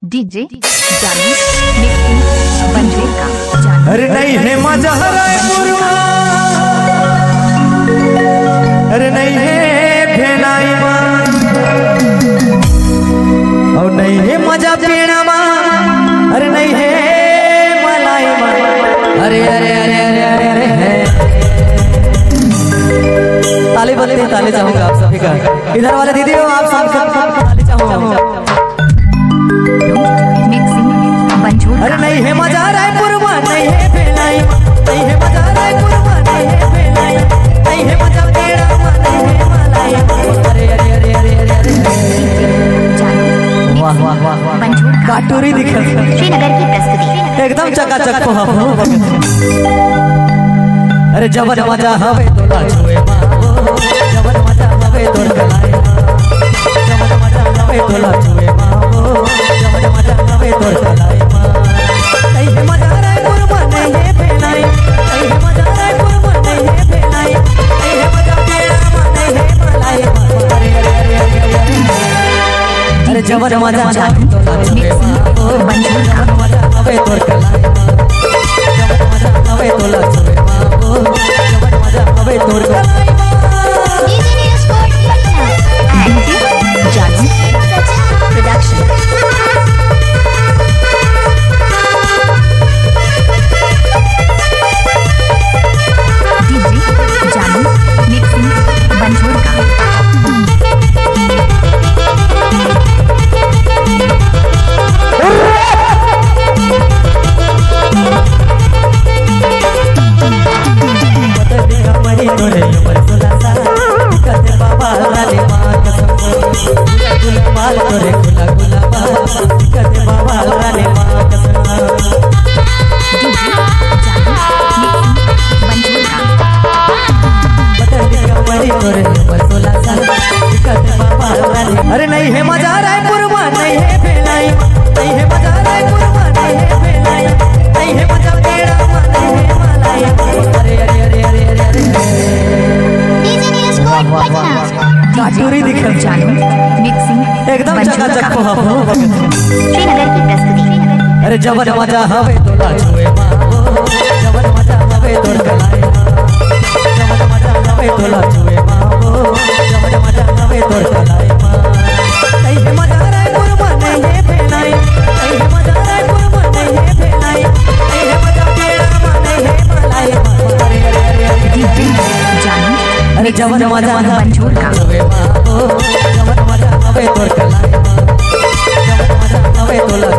DJ जानी mixing बंजूर का जानी। अरे नहीं है मजा रायपुरवा, अरे नहीं है भेलाई माँ, और नहीं है मजा पीना माँ, अरे नहीं है मलाई माँ। अरे अरे अरे अरे अरे अरे है ताली बजती, ताली चाहूंगा आप सभी का। इधर वाले दीदी हो आप सब ताली चाहूंगा। अरे नहीं है मजा रायपुर में, नहीं है भेलाई, नहीं है मजा रायपुर में, नहीं है भेलाई, नहीं है मजा पेड़ा में, नहीं है मलाई। अरे अरे अरे अरे अरे अरे वाह वाह वाह वाह, काटूरी दिखा श्रीनगर की प्रस्तुति एकदम चकाचक हो। अरे जबर मजा हवे तोला छुए माँ, जबर मजा हवे तोर गलाए, जबर मजा हवे तोला छुए माँ, जबर मजा हवे तोर गलाए। नहीं है मजा रायपुर में, नहीं है भेलाई, नहीं है मजा रायपुर में, नहीं है भेलाई, नहीं है मजा पेड़ा में, नहीं है मलाई। अरे अरे अरे अरे अरे जबर मजा तोला छुए माँ, जबर मजा हवे तोर गलाए, जबर मजा हवे तोला छुए माँ, जबर मजा हवे तोर गलाए। जानी प्रोडक्शन। अरे नहीं है मजा रायपुर में, नहीं है भेलाई, नहीं है मजा रायपुर में, नहीं है भेलाई, नहीं है मजा पेड़ा में, नहीं है मलाई। अरे अरे अरे अरे अरे अरे काटूरी दिखा जानी मिक्सिंग एकदम चकाचक हो। श्रीनगर की प्रस्तुति। अरे जबर मजा हवे तोला छुए माँ, जबर मजा हवे तोर गलाए, जबर मजा हवे तोला छुए माँ, जबर मजा हवे तोर गलाए। नहीं है मजा रायपुर में, नहीं है भेलाई, नहीं है मजा रायपुर में, नहीं है भेलाई, नहीं है मजा पेड़ा में, नहीं है मलाई। अरे अरे अरे अरे डीजे जानी अरे जबर मजा बंजूर का छुए माँ, जबर मजा हवे तोर गलाए, जबर मजा हवे तोला